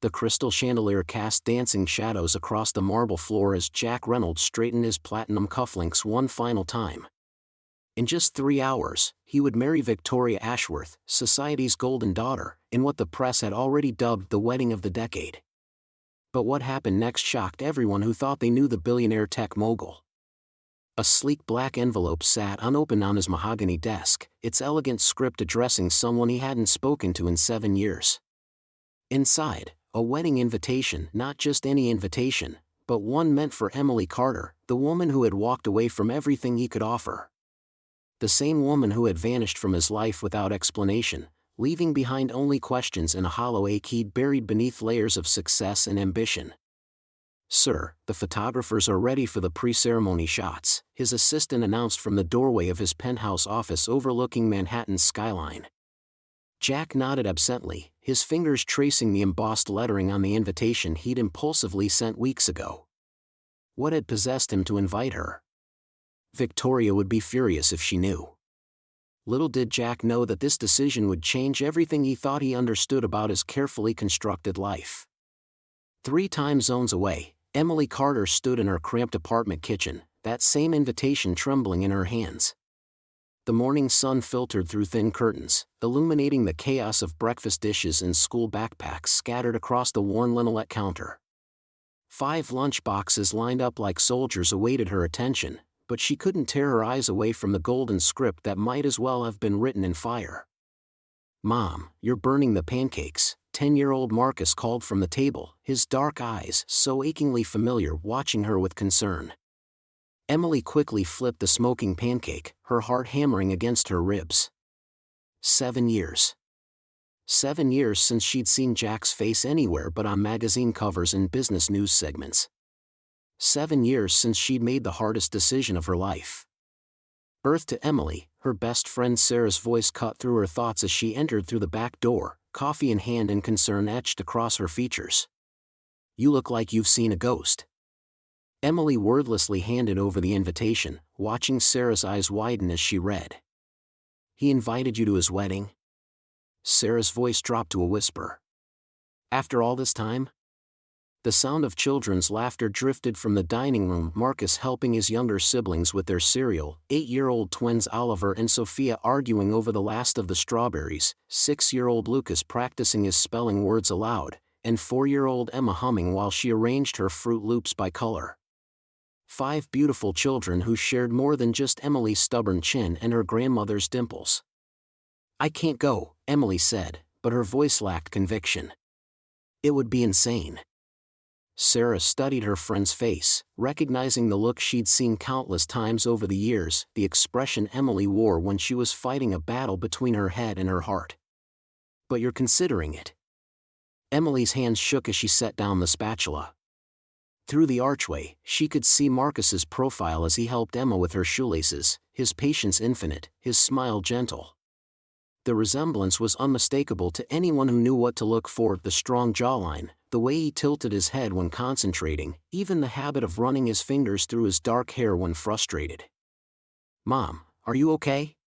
The crystal chandelier cast dancing shadows across the marble floor as Jack Reynolds straightened his platinum cufflinks one final time. In just 3 hours, he would marry Victoria Ashworth, society's golden daughter, in what the press had already dubbed the wedding of the decade. But what happened next shocked everyone who thought they knew the billionaire tech mogul. A sleek black envelope sat unopened on his mahogany desk, its elegant script addressing someone he hadn't spoken to in 7 years. Inside, a wedding invitation, not just any invitation, but one meant for Emily Carter, the woman who had walked away from everything he could offer. The same woman who had vanished from his life without explanation, leaving behind only questions and a hollow ache he'd buried beneath layers of success and ambition. "Sir, the photographers are ready for the pre-ceremony shots," his assistant announced from the doorway of his penthouse office overlooking Manhattan's skyline. Jack nodded absently, his fingers tracing the embossed lettering on the invitation he'd impulsively sent weeks ago. What had possessed him to invite her? Victoria would be furious if she knew. Little did Jack know that this decision would change everything he thought he understood about his carefully constructed life. 3 time zones away, Emily Carter stood in her cramped apartment kitchen, that same invitation trembling in her hands. The morning sun filtered through thin curtains, illuminating the chaos of breakfast dishes and school backpacks scattered across the worn linoleum counter. 5 lunch boxes lined up like soldiers awaited her attention, but she couldn't tear her eyes away from the golden script that might as well have been written in fire. "Mom, you're burning the pancakes," 10-year-old Marcus called from the table, his dark eyes, so achingly familiar, watching her with concern. Emily quickly flipped the smoking pancake, her heart hammering against her ribs. 7 years. 7 years since she'd seen Jack's face anywhere but on magazine covers and business news segments. 7 years since she'd made the hardest decision of her life. Birth to Emily, her best friend Sarah's voice cut through her thoughts as she entered through the back door, coffee in hand and concern etched across her features. "You look like you've seen a ghost." Emily wordlessly handed over the invitation, watching Sarah's eyes widen as she read. "He invited you to his wedding?" Sarah's voice dropped to a whisper. "After all this time?" The sound of children's laughter drifted from the dining room, Marcus helping his younger siblings with their cereal, 8-year-old twins Oliver and Sophia arguing over the last of the strawberries, 6-year-old Lucas practicing his spelling words aloud, and 4-year-old Emma humming while she arranged her Fruit Loops by color. 5 beautiful children who shared more than just Emily's stubborn chin and her grandmother's dimples. "I can't go," Emily said, but her voice lacked conviction. "It would be insane." Sarah studied her friend's face, recognizing the look she'd seen countless times over the years, the expression Emily wore when she was fighting a battle between her head and her heart. "But you're considering it." Emily's hands shook as she set down the spatula. Through the archway, she could see Marcus's profile as he helped Emma with her shoelaces, his patience infinite, his smile gentle. The resemblance was unmistakable to anyone who knew what to look for, the strong jawline, the way he tilted his head when concentrating, even the habit of running his fingers through his dark hair when frustrated. "Mom, are you okay?"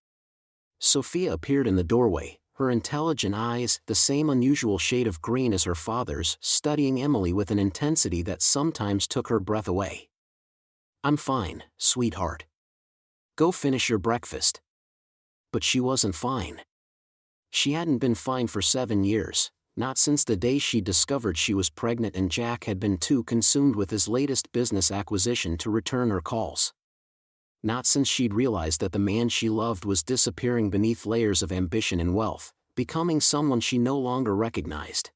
Sophia appeared in the doorway, her intelligent eyes, the same unusual shade of green as her father's, studying Emily with an intensity that sometimes took her breath away. "I'm fine, sweetheart. Go finish your breakfast." But she wasn't fine. She hadn't been fine for 7 years, not since the day she discovered she was pregnant and Jack had been too consumed with his latest business acquisition to return her calls. Not since she'd realized that the man she loved was disappearing beneath layers of ambition and wealth, becoming someone she no longer recognized.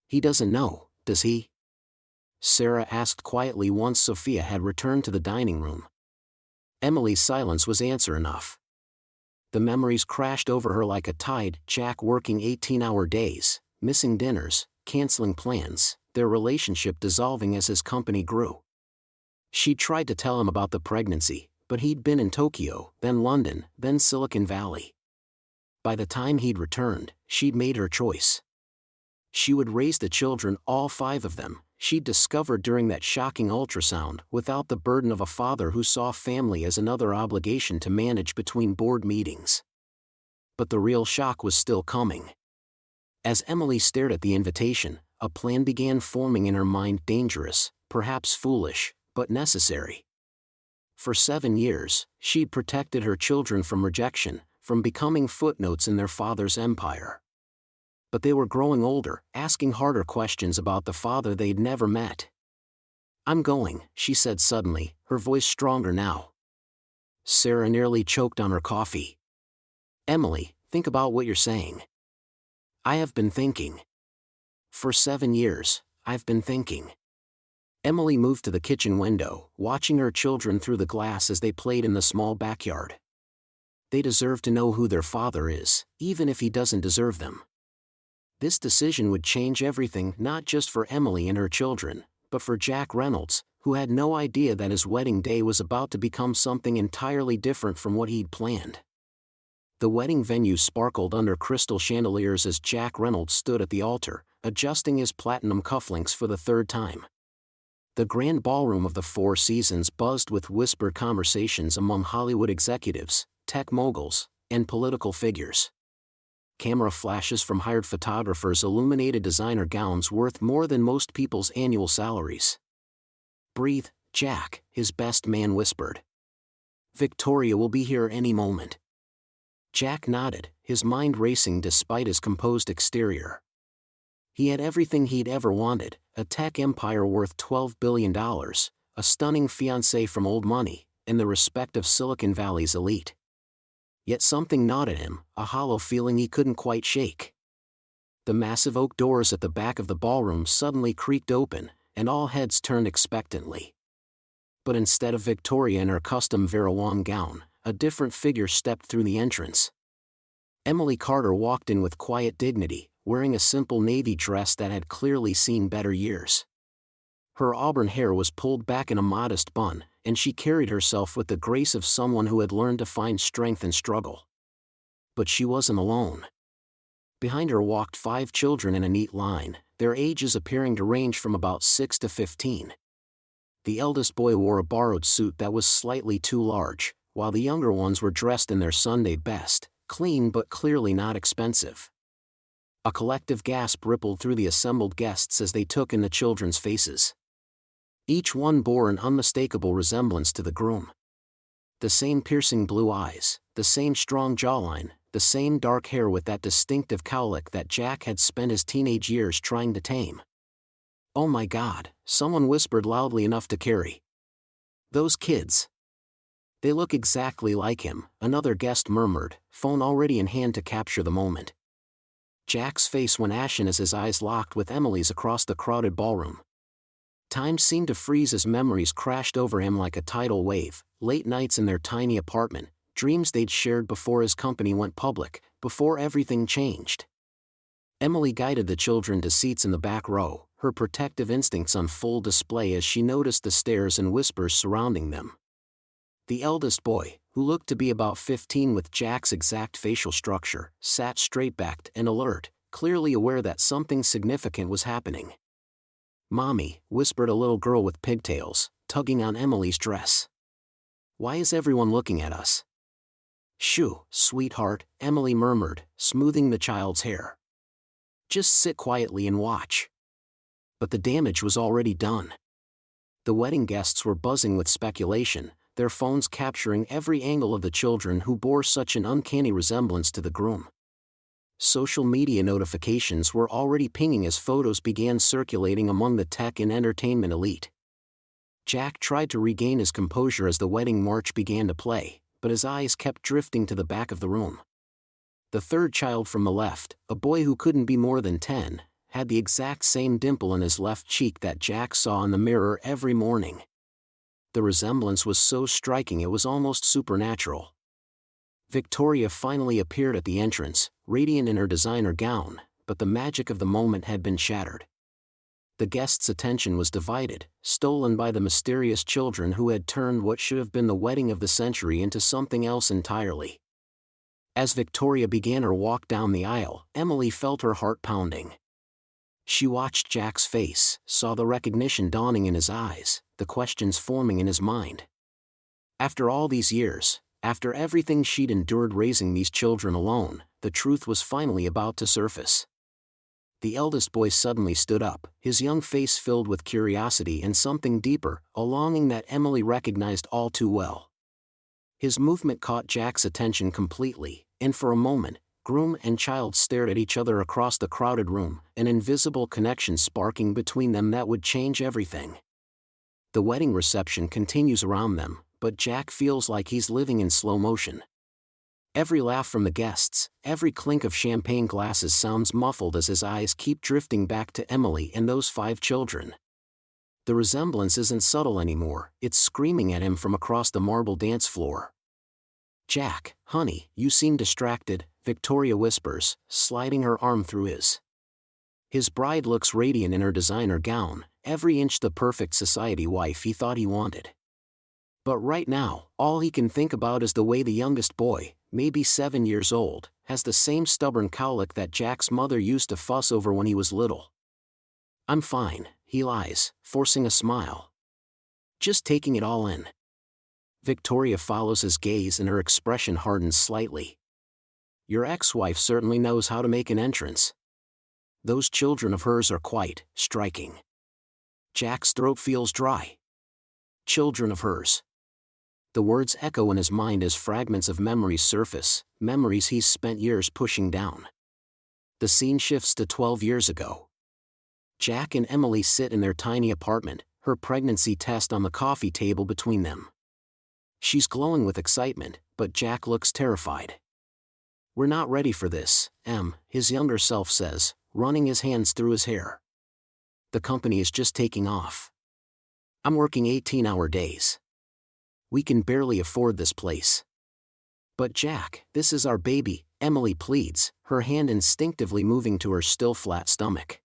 "He doesn't know, does he?" Sarah asked quietly once Sophia had returned to the dining room. Emily's silence was answer enough. The memories crashed over her like a tide, Jack working 18-hour days, missing dinners, canceling plans, their relationship dissolving as his company grew. She tried to tell him about the pregnancy, but he'd been in Tokyo, then London, then Silicon Valley. By the time he'd returned, she'd made her choice. She would raise the children, all 5 of them, she'd discovered during that shocking ultrasound, without the burden of a father who saw family as another obligation to manage between board meetings. But the real shock was still coming. As Emily stared at the invitation, a plan began forming in her mind, dangerous, perhaps foolish, but necessary. For 7 years, she'd protected her children from rejection, from becoming footnotes in their father's empire. But they were growing older, asking harder questions about the father they'd never met. "I'm going," she said suddenly, her voice stronger now. Sarah nearly choked on her coffee. "Emily, think about what you're saying." "I have been thinking. For 7 years, I've been thinking." Emily moved to the kitchen window, watching her children through the glass as they played in the small backyard. They deserve to know who their father is, even if he doesn't deserve them. This decision would change everything, not just for Emily and her children, but for Jack Reynolds, who had no idea that his wedding day was about to become something entirely different from what he'd planned. The wedding venue sparkled under crystal chandeliers as Jack Reynolds stood at the altar, adjusting his platinum cufflinks for the 3rd time. The grand ballroom of the Four Seasons buzzed with whispered conversations among Hollywood executives, tech moguls, and political figures. Camera flashes from hired photographers illuminated designer gowns worth more than most people's annual salaries. "Breathe, Jack," his best man whispered. "Victoria will be here any moment." Jack nodded, his mind racing despite his composed exterior. He had everything he'd ever wanted: a tech empire worth $12 billion, a stunning fiancée from old money, and the respect of Silicon Valley's elite. Yet something gnawed at him, a hollow feeling he couldn't quite shake. The massive oak doors at the back of the ballroom suddenly creaked open, and all heads turned expectantly. But instead of Victoria in her custom Verawan gown, a different figure stepped through the entrance. Emily Carter walked in with quiet dignity, wearing a simple navy dress that had clearly seen better years. Her auburn hair was pulled back in a modest bun, and she carried herself with the grace of someone who had learned to find strength in struggle. But she wasn't alone. Behind her walked 5 children in a neat line, their ages appearing to range from about 6 to 15. The eldest boy wore a borrowed suit that was slightly too large, while the younger ones were dressed in their Sunday best, clean but clearly not expensive. A collective gasp rippled through the assembled guests as they took in the children's faces. Each one bore an unmistakable resemblance to the groom. The same piercing blue eyes, the same strong jawline, the same dark hair with that distinctive cowlick that Jack had spent his teenage years trying to tame. "Oh my God," someone whispered loudly enough to carry. "Those kids. They look exactly like him," another guest murmured, phone already in hand to capture the moment. Jack's face went ashen as his eyes locked with Emily's across the crowded ballroom. Time seemed to freeze as memories crashed over him like a tidal wave, late nights in their tiny apartment, dreams they'd shared before his company went public, before everything changed. Emily guided the children to seats in the back row, her protective instincts on full display as she noticed the stares and whispers surrounding them. The eldest boy, who looked to be about 15 with Jack's exact facial structure, sat straight-backed and alert, clearly aware that something significant was happening. "Mommy," whispered a little girl with pigtails, tugging on Emily's dress. "Why is everyone looking at us?" "Shoo, sweetheart," Emily murmured, smoothing the child's hair. "Just sit quietly and watch." But the damage was already done. The wedding guests were buzzing with speculation, their phones capturing every angle of the children who bore such an uncanny resemblance to the groom. Social media notifications were already pinging as photos began circulating among the tech and entertainment elite. Jack tried to regain his composure as the wedding march began to play, but his eyes kept drifting to the back of the room. The 3rd child from the left, a boy who couldn't be more than 10, had the exact same dimple in his left cheek that Jack saw in the mirror every morning. The resemblance was so striking it was almost supernatural. Victoria finally appeared at the entrance, radiant in her designer gown, but the magic of the moment had been shattered. The guests' attention was divided, stolen by the mysterious children who had turned what should have been the wedding of the century into something else entirely. As Victoria began her walk down the aisle, Emily felt her heart pounding. She watched Jack's face, saw the recognition dawning in his eyes, the questions forming in his mind. After all these years, after everything she'd endured raising these children alone, the truth was finally about to surface. The eldest boy suddenly stood up, his young face filled with curiosity and something deeper, a longing that Emily recognized all too well. His movement caught Jack's attention completely, and for a moment, groom and child stared at each other across the crowded room, an invisible connection sparking between them that would change everything. The wedding reception continues around them, but Jack feels like he's living in slow motion. Every laugh from the guests, every clink of champagne glasses sounds muffled as his eyes keep drifting back to Emily and those 5 children. The resemblance isn't subtle anymore, it's screaming at him from across the marble dance floor. "Jack, honey, you seem distracted," Victoria whispers, sliding her arm through his. His bride looks radiant in her designer gown, every inch the perfect society wife he thought he wanted. But right now, all he can think about is the way the youngest boy, maybe 7 years old, has the same stubborn cowlick that Jack's mother used to fuss over when he was little. "I'm fine," he lies, forcing a smile. "Just taking it all in." Victoria follows his gaze and her expression hardens slightly. "Your ex-wife certainly knows how to make an entrance. Those children of hers are quite striking." Jack's throat feels dry. Children of hers. The words echo in his mind as fragments of memories surface, memories he's spent years pushing down. The scene shifts to 12 years ago. Jack and Emily sit in their tiny apartment, her pregnancy test on the coffee table between them. She's glowing with excitement, but Jack looks terrified. "We're not ready for this," his younger self says, running his hands through his hair. "The company is just taking off. I'm working 18-hour days. We can barely afford this place." "But Jack, this is our baby," Emily pleads, her hand instinctively moving to her still flat stomach.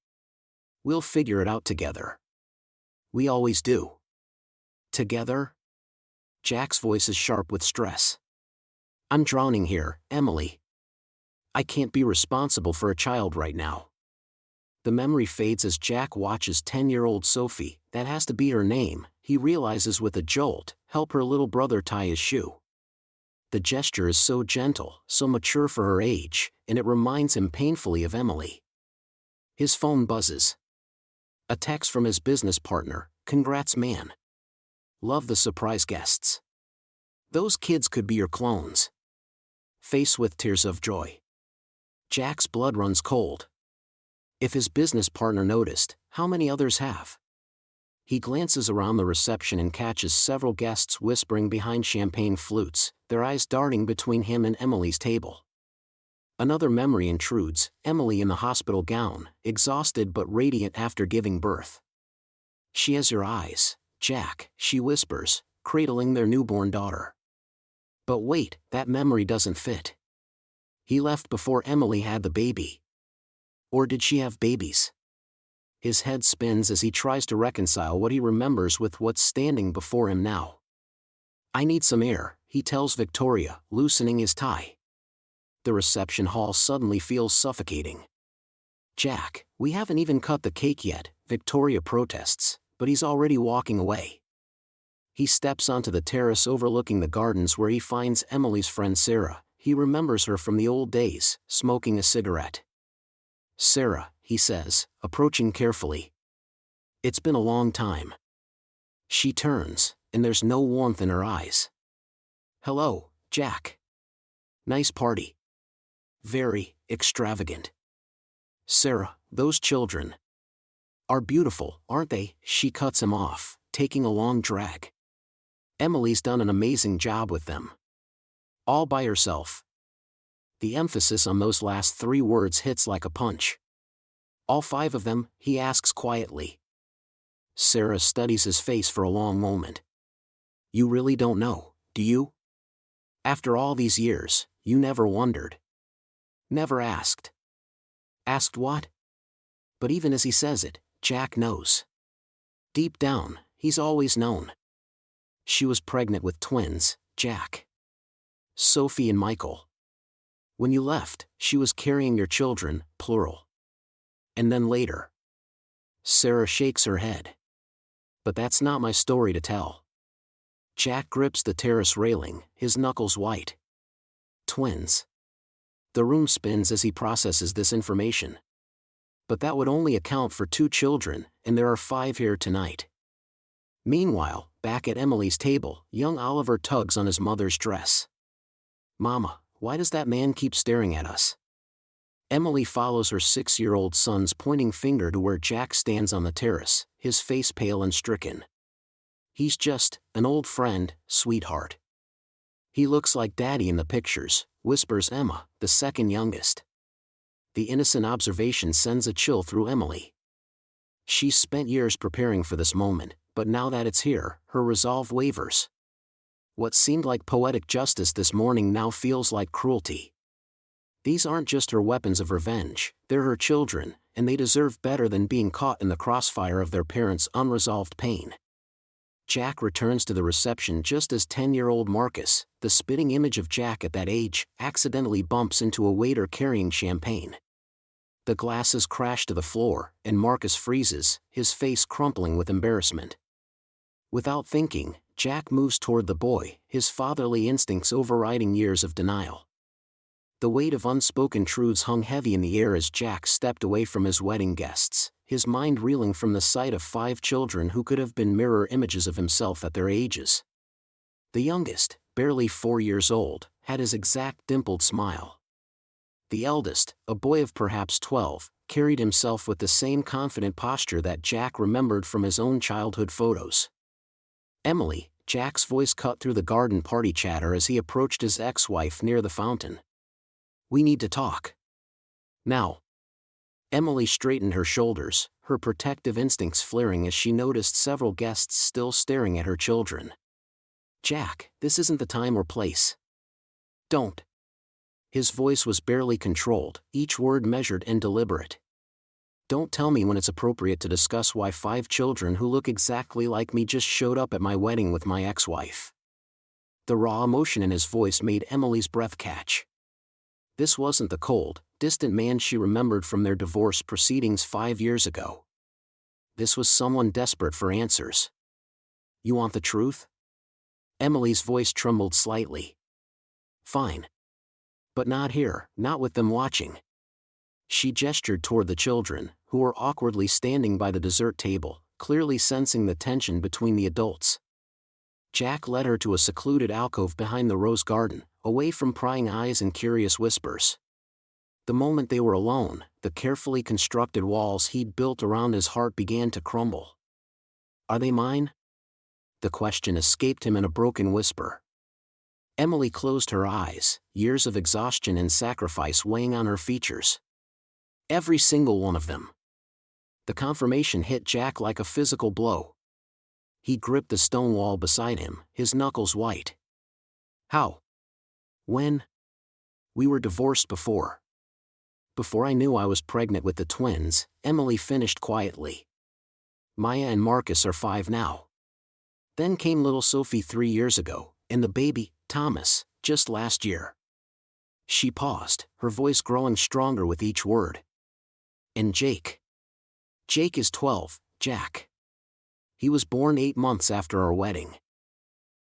"We'll figure it out together. We always do." "Together?" Jack's voice is sharp with stress. "I'm drowning here, Emily. I can't be responsible for a child right now." The memory fades as Jack watches 10-year-old Sophie, that has to be her name, he realizes with a jolt, help her little brother tie his shoe. The gesture is so gentle, so mature for her age, and it reminds him painfully of Emily. His phone buzzes. A text from his business partner, "Congrats man. Love the surprise guests. Those kids could be your clones." Face with tears of joy. Jack's blood runs cold. If his business partner noticed, how many others have? He glances around the reception and catches several guests whispering behind champagne flutes, their eyes darting between him and Emily's table. Another memory intrudes, Emily in the hospital gown, exhausted but radiant after giving birth. "She has your eyes, Jack," she whispers, cradling their newborn daughter. But wait, that memory doesn't fit. He left before Emily had the baby. Or did she have babies? His head spins as he tries to reconcile what he remembers with what's standing before him now. "I need some air," he tells Victoria, loosening his tie. The reception hall suddenly feels suffocating. "Jack, we haven't even cut the cake yet," Victoria protests, but he's already walking away. He steps onto the terrace overlooking the gardens where he finds Emily's friend Sarah. He remembers her from the old days, smoking a cigarette. "Sarah," he says, approaching carefully. "It's been a long time." She turns, and there's no warmth in her eyes. "Hello, Jack. Nice party. Very extravagant." "Sarah, those children are beautiful, aren't they?" She cuts him off, taking a long drag. "Emily's done an amazing job with them. All by herself." The emphasis on those last 3 words hits like a punch. "All 5 of them?" he asks quietly. Sarah studies his face for a long moment. "You really don't know, do you? After all these years, you never wondered? Never asked?" "Asked what?" But even as he says it, Jack knows. Deep down, he's always known. She was pregnant with twins, Jack. Sophie and Michael. When you left, she was carrying your children, plural. And then later. Sarah shakes her head. "But that's not my story to tell." Jack grips the terrace railing, his knuckles white. Twins. The room spins as he processes this information. But that would only account for 2 children, and there are 5 here tonight. Meanwhile, back at Emily's table, young Oliver tugs on his mother's dress. "Mama, why does that man keep staring at us?" Emily follows her 6-year-old son's pointing finger to where Jack stands on the terrace, his face pale and stricken. "He's just an old friend, sweetheart. He looks like Daddy in the pictures," whispers Emma, the second youngest. The innocent observation sends a chill through Emily. She's spent years preparing for this moment, but now that it's here, her resolve wavers. What seemed like poetic justice this morning now feels like cruelty. These aren't just her weapons of revenge, they're her children, and they deserve better than being caught in the crossfire of their parents' unresolved pain. Jack returns to the reception just as 10-year-old Marcus, the spitting image of Jack at that age, accidentally bumps into a waiter carrying champagne. The glasses crash to the floor, and Marcus freezes, his face crumpling with embarrassment. Without thinking, Jack moves toward the boy, his fatherly instincts overriding years of denial. The weight of unspoken truths hung heavy in the air as Jack stepped away from his wedding guests, his mind reeling from the sight of 5 children who could have been mirror images of himself at their ages. The youngest, barely 4 years old, had his exact dimpled smile. The eldest, a boy of perhaps 12, carried himself with the same confident posture that Jack remembered from his own childhood photos. "Emily," Jack's voice cut through the garden party chatter as he approached his ex-wife near the fountain. "We need to talk. Now." Emily straightened her shoulders, her protective instincts flaring as she noticed several guests still staring at her children. "Jack, this isn't the time or place. Don't." His voice was barely controlled, each word measured and deliberate. "Don't tell me when it's appropriate to discuss why 5 children who look exactly like me just showed up at my wedding with my ex-wife." The raw emotion in his voice made Emily's breath catch. This wasn't the cold, distant man she remembered from their divorce proceedings 5 years ago. This was someone desperate for answers. "You want the truth?" Emily's voice trembled slightly. "Fine. But not here, not with them watching." She gestured toward the children, who were awkwardly standing by the dessert table, clearly sensing the tension between the adults. Jack led her to a secluded alcove behind the rose garden, away from prying eyes and curious whispers. The moment they were alone, the carefully constructed walls he'd built around his heart began to crumble. "Are they mine?" The question escaped him in a broken whisper. Emily closed her eyes, years of exhaustion and sacrifice weighing on her features. "Every single one of them." The confirmation hit Jack like a physical blow. He gripped the stone wall beside him, his knuckles white. "How? When?" "We were divorced before. Before I knew I was pregnant with the twins," Emily finished quietly. "Maya and Marcus are 5 now. Then came little Sophie 3 years ago, and the baby, Thomas, just last year." She paused, her voice growing stronger with each word. "And Jake. Jake is 12, Jack. He was born 8 months after our wedding."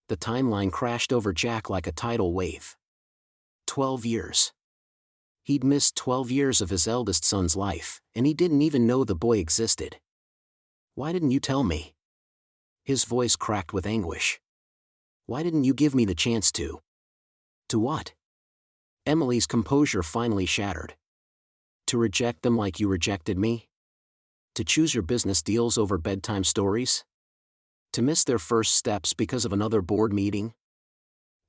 The timeline crashed over Jack like a tidal wave. 12 years. He'd missed 12 years of his eldest son's life, and he didn't even know the boy existed. "Why didn't you tell me?" His voice cracked with anguish. "Why didn't you give me the chance to?" "To what?" Emily's composure finally shattered. "To reject them like you rejected me? To choose your business deals over bedtime stories? To miss their first steps because of another board meeting?"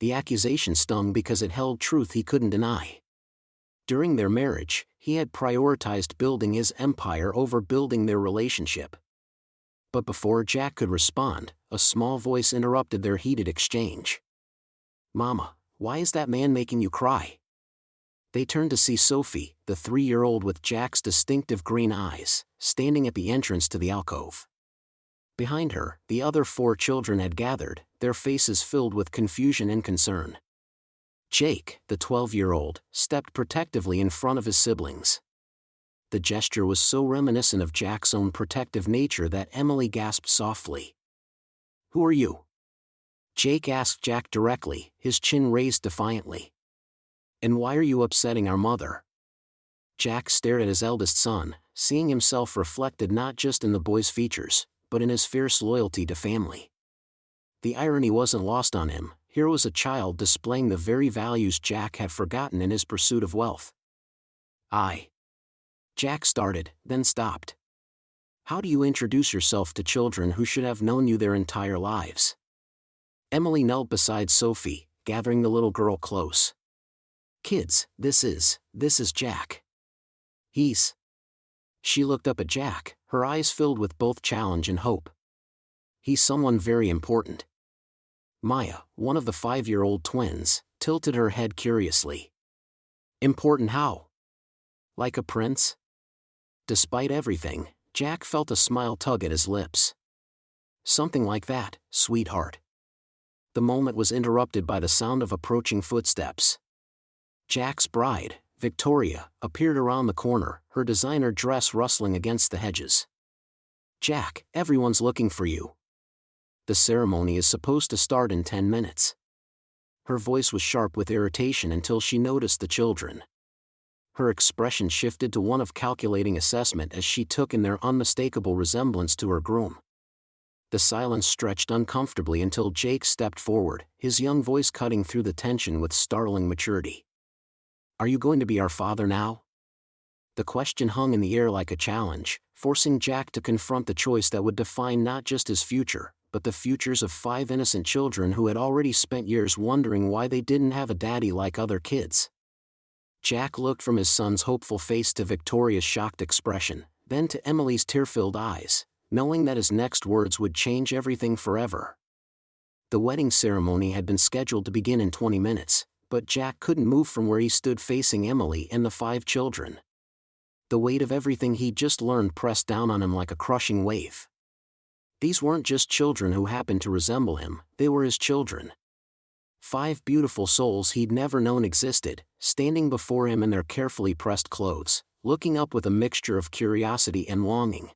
The accusation stung because it held truth he couldn't deny. During their marriage, he had prioritized building his empire over building their relationship. But before Jack could respond, a small voice interrupted their heated exchange. "Mama, why is that man making you cry?" They turned to see Sophie, the 3-year-old with Jack's distinctive green eyes, standing at the entrance to the alcove. Behind her, the other 4 children had gathered, their faces filled with confusion and concern. Jake, the 12-year-old, stepped protectively in front of his siblings. The gesture was so reminiscent of Jack's own protective nature that Emily gasped softly. "Who are you?" Jake asked Jack directly, his chin raised defiantly. "And why are you upsetting our mother?" Jack stared at his eldest son, seeing himself reflected not just in the boy's features, but in his fierce loyalty to family. The irony wasn't lost on him. Here was a child displaying the very values Jack had forgotten in his pursuit of wealth. Jack started, then stopped. How do you introduce yourself to children who should have known you their entire lives? Emily knelt beside Sophie, gathering the little girl close. Kids, this is Jack. She looked up at Jack, her eyes filled with both challenge and hope. He's someone very important. Maya, one of the 5-year-old twins, tilted her head curiously. Important how? Like a prince? Despite everything, Jack felt a smile tug at his lips. Something like that, sweetheart. The moment was interrupted by the sound of approaching footsteps. Jack's bride, Victoria, appeared around the corner, her designer dress rustling against the hedges. Jack, everyone's looking for you. The ceremony is supposed to start in 10 minutes. Her voice was sharp with irritation until she noticed the children. Her expression shifted to one of calculating assessment as she took in their unmistakable resemblance to her groom. The silence stretched uncomfortably until Jake stepped forward, his young voice cutting through the tension with startling maturity. Are you going to be our father now? The question hung in the air like a challenge, forcing Jack to confront the choice that would define not just his future, but the futures of 5 innocent children who had already spent years wondering why they didn't have a daddy like other kids. Jack looked from his son's hopeful face to Victoria's shocked expression, then to Emily's tear-filled eyes, knowing that his next words would change everything forever. The wedding ceremony had been scheduled to begin in 20 minutes, but Jack couldn't move from where he stood facing Emily and the 5 children. The weight of everything he'd just learned pressed down on him like a crushing wave. These weren't just children who happened to resemble him, they were his children. 5 beautiful souls he'd never known existed, standing before him in their carefully pressed clothes, looking up with a mixture of curiosity and longing.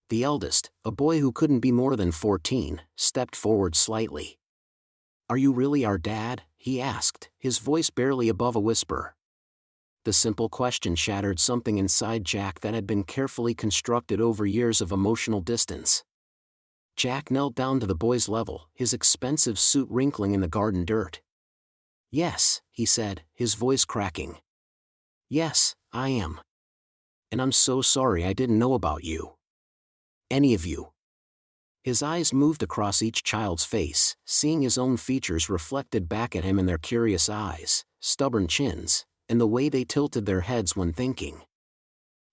The eldest, a boy who couldn't be more than 14, stepped forward slightly. Are you really our dad? He asked, his voice barely above a whisper. The simple question shattered something inside Jack that had been carefully constructed over years of emotional distance. Jack knelt down to the boy's level, his expensive suit wrinkling in the garden dirt. Yes, he said, his voice cracking. Yes, I am. And I'm so sorry I didn't know about you. Any of you. His eyes moved across each child's face, seeing his own features reflected back at him in their curious eyes, stubborn chins, and the way they tilted their heads when thinking.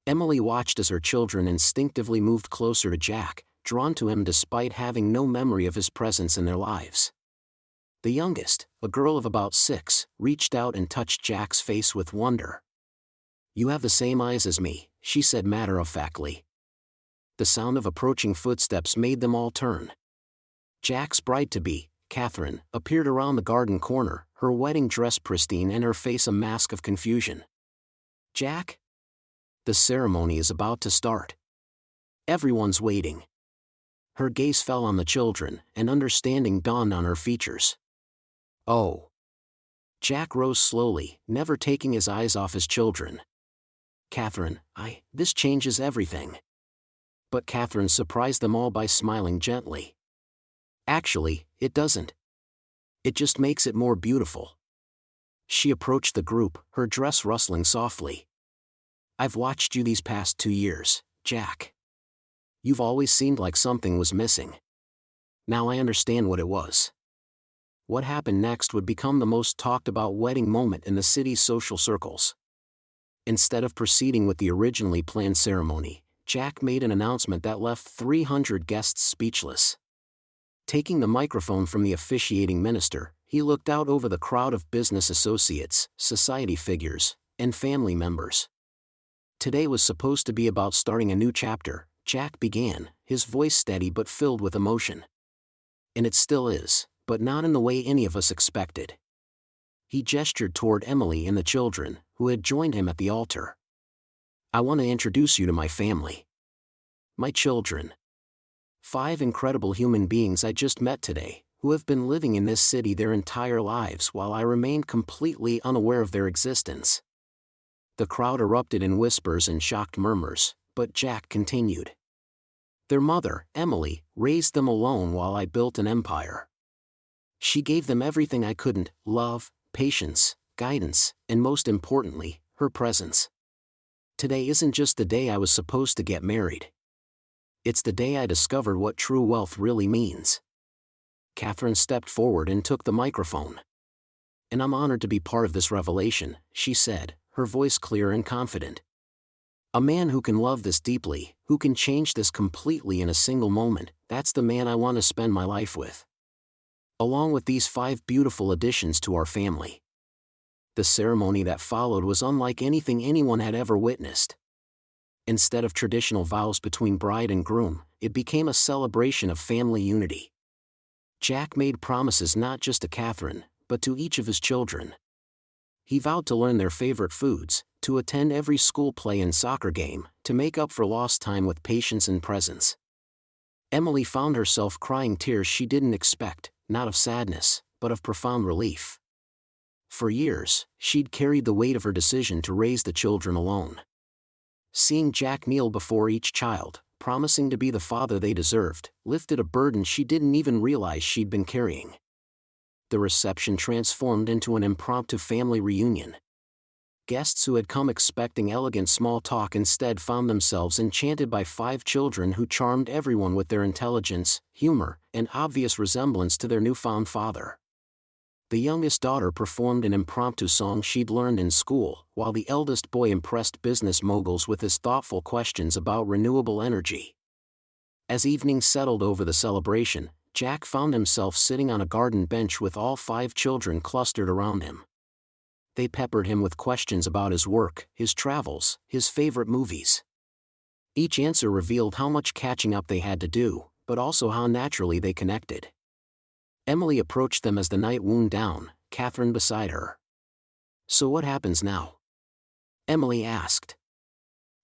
Emily watched as her children instinctively moved closer to Jack, drawn to him despite having no memory of his presence in their lives. The youngest, a girl of about 6, reached out and touched Jack's face with wonder. You have the same eyes as me, she said matter-of-factly. The sound of approaching footsteps made them all turn. Jack's bride-to-be, Catherine, appeared around the garden corner, her wedding dress pristine and her face a mask of confusion. Jack? The ceremony is about to start. Everyone's waiting. Her gaze fell on the children, and understanding dawned on her features. Oh. Jack rose slowly, never taking his eyes off his children. Catherine, this changes everything. But Catherine surprised them all by smiling gently. Actually, it doesn't. It just makes it more beautiful. She approached the group, her dress rustling softly. I've watched you these past 2 years, Jack. You've always seemed like something was missing. Now I understand what it was. What happened next would become the most talked about wedding moment in the city's social circles. Instead of proceeding with the originally planned ceremony, Jack made an announcement that left 300 guests speechless. Taking the microphone from the officiating minister, he looked out over the crowd of business associates, society figures, and family members. Today was supposed to be about starting a new chapter, Jack began, his voice steady but filled with emotion. And it still is, but not in the way any of us expected. He gestured toward Emily and the children, who had joined him at the altar. I want to introduce you to my family. My children. 5 incredible human beings I just met today, who have been living in this city their entire lives while I remained completely unaware of their existence. The crowd erupted in whispers and shocked murmurs, but Jack continued. Their mother, Emily, raised them alone while I built an empire. She gave them everything I couldn't: love, patience, guidance, and most importantly, her presence. Today isn't just the day I was supposed to get married. It's the day I discovered what true wealth really means. Catherine stepped forward and took the microphone. And I'm honored to be part of this revelation, she said, her voice clear and confident. A man who can love this deeply, who can change this completely in a single moment, that's the man I want to spend my life with. Along with these 5 beautiful additions to our family. The ceremony that followed was unlike anything anyone had ever witnessed. Instead of traditional vows between bride and groom, it became a celebration of family unity. Jack made promises not just to Catherine, but to each of his children. He vowed to learn their favorite foods, to attend every school play and soccer game, to make up for lost time with patience and presence. Emily found herself crying tears she didn't expect, not of sadness, but of profound relief. For years, she'd carried the weight of her decision to raise the children alone. Seeing Jack kneel before each child, promising to be the father they deserved, lifted a burden she didn't even realize she'd been carrying. The reception transformed into an impromptu family reunion. Guests who had come expecting elegant small talk instead found themselves enchanted by 5 children who charmed everyone with their intelligence, humor, and obvious resemblance to their newfound father. The youngest daughter performed an impromptu song she'd learned in school, while the eldest boy impressed business moguls with his thoughtful questions about renewable energy. As evening settled over the celebration, Jack found himself sitting on a garden bench with all 5 children clustered around him. They peppered him with questions about his work, his travels, his favorite movies. Each answer revealed how much catching up they had to do, but also how naturally they connected. Emily approached them as the night wound down, Catherine beside her. "So what happens now?" Emily asked.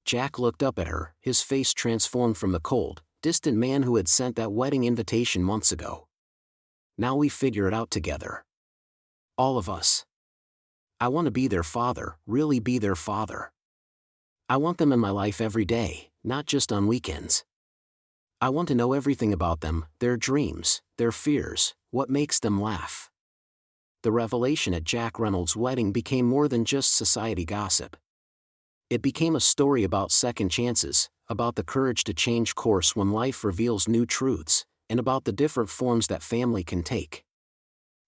Jack looked up at her, his face transformed from the cold, distant man who had sent that wedding invitation months ago. "Now we figure it out together. All of us. I want to be their father, really be their father. I want them in my life every day, not just on weekends. I want to know everything about them, their dreams, their fears, what makes them laugh." The revelation at Jack Reynolds' wedding became more than just society gossip. It became a story about second chances, about the courage to change course when life reveals new truths, and about the different forms that family can take.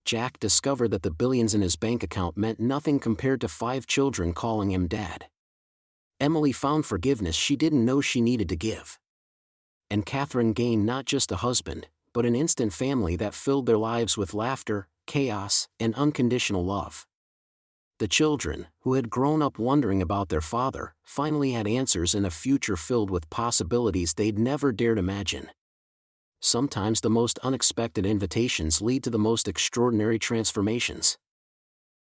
Jack discovered that the billions in his bank account meant nothing compared to 5 children calling him dad. Emily found forgiveness she didn't know she needed to give. And Catherine gained not just a husband, but an instant family that filled their lives with laughter, chaos, and unconditional love. The children, who had grown up wondering about their father, finally had answers in a future filled with possibilities they'd never dared imagine. Sometimes the most unexpected invitations lead to the most extraordinary transformations.